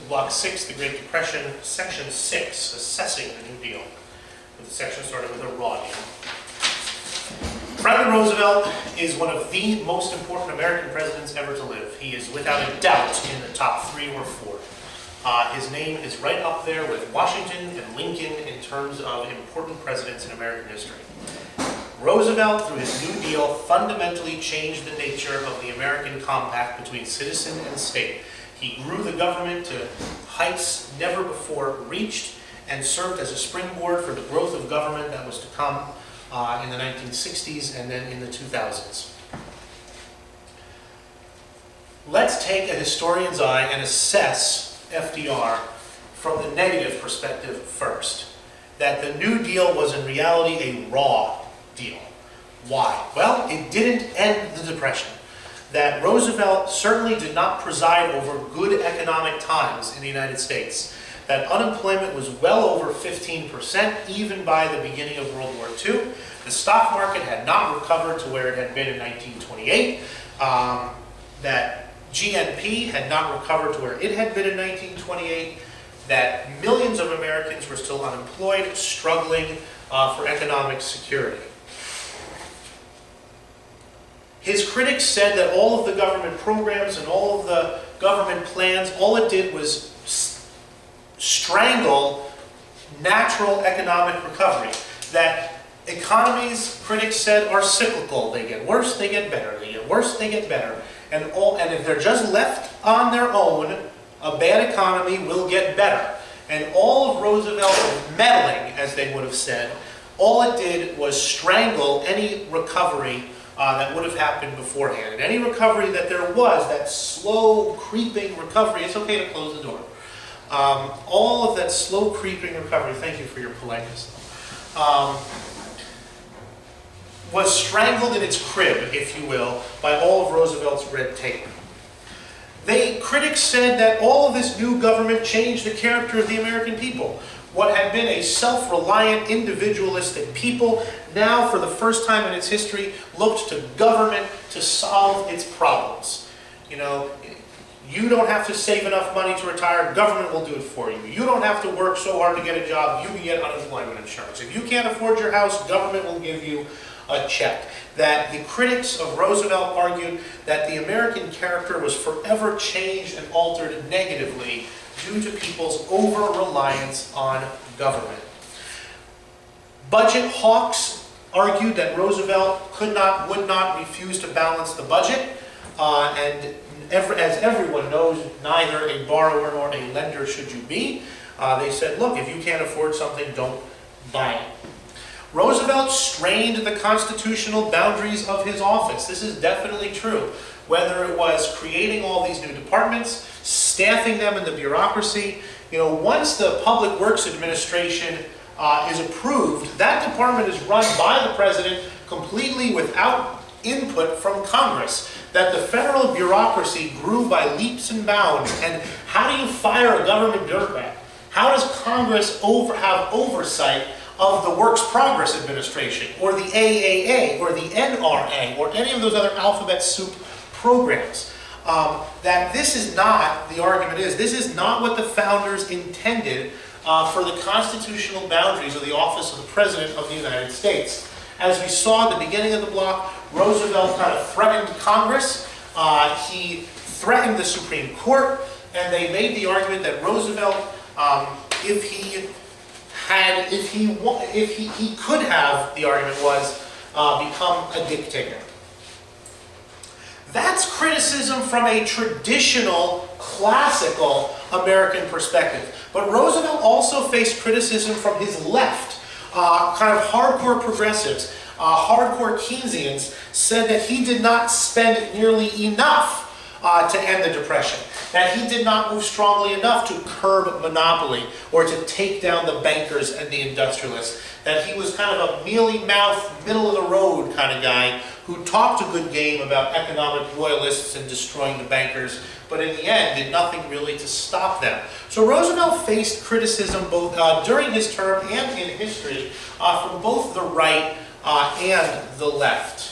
Block 6, the Great Depression, Section 6, Assessing the New Deal, with the section starting with a raw deal. Franklin Roosevelt is one of the most important American presidents ever to live. He is without a doubt in the top 3 or 4. His name is right up there with Washington and Lincoln in terms of important presidents in American history. Roosevelt, through his New Deal, fundamentally changed the nature of the American compact between citizen and state. He grew the government to heights never before reached and served as a springboard for the growth of government that was to come in the 1960s and then in the 2000s. Let's take a historian's eye and assess FDR from the negative perspective first. That the New Deal was in reality a raw deal. Why? Well, it didn't end the Depression. That Roosevelt certainly did not preside over good economic times in the United States. That unemployment was well over 15% even by the beginning of World War II. The stock market had not recovered to where it had been in 1928. That GNP had not recovered to where it had been in 1928. That millions of Americans were still unemployed, struggling for economic security. His critics said that all of the government programs and all of the government plans, all it did was strangle natural economic recovery. That economies, critics said, are cyclical. They get worse, they get better. They get worse, they get better. And if they're just left on their own, a bad economy will get better. And all of Roosevelt's meddling, as they would have said, all it did was strangle any recovery that would have happened beforehand. And any recovery that there was, that slow creeping recovery, it's okay to close the door. All of that slow creeping recovery, thank you for your politeness, was strangled in its crib, if you will, by all of Roosevelt's red tape. Critics said that all of this new government changed the character of the American people. What had been a self-reliant, individualistic people, now for the first time in its history, looked to government to solve its problems. You know, you don't have to save enough money to retire, government will do it for you. You don't have to work so hard to get a job, you can get unemployment insurance. If you can't afford your house, government will give you a check. That the critics of Roosevelt argued that the American character was forever changed and altered negatively due to people's over-reliance on government. Budget hawks argued that Roosevelt would not refuse to balance the budget, and as everyone knows, neither a borrower nor a lender should you be. They said, look, if you can't afford something, don't buy it. Roosevelt strained the constitutional boundaries of his office. This is definitely true. Whether it was creating all these new departments, staffing them in the bureaucracy, once the Public Works Administration is approved, that department is run by the president completely without input from Congress. That the federal bureaucracy grew by leaps and bounds. And how do you fire a government bureaucrat? How does Congress have oversight of the Works Progress Administration, or the AAA, or the NRA, or any of those other alphabet soup programs? That this is not, the argument is, this is not what the founders intended for the constitutional boundaries of the office of the President of the United States. As we saw at the beginning of the block, Roosevelt kind of threatened Congress, he threatened the Supreme Court, and they made the argument that Roosevelt, if he could have, the argument was, become a dictator. That's criticism from a traditional, classical American perspective. But Roosevelt also faced criticism from his left. Kind of hardcore progressives, hardcore Keynesians said that he did not spend nearly enough to end the Depression. That he did not move strongly enough to curb monopoly or to take down the bankers and the industrialists. That he was kind of a mealy-mouthed, middle-of-the-road kind of guy who talked a good game about economic royalists and destroying the bankers, but in the end did nothing really to stop them. So Roosevelt faced criticism both during his term and in history from both the right and the left.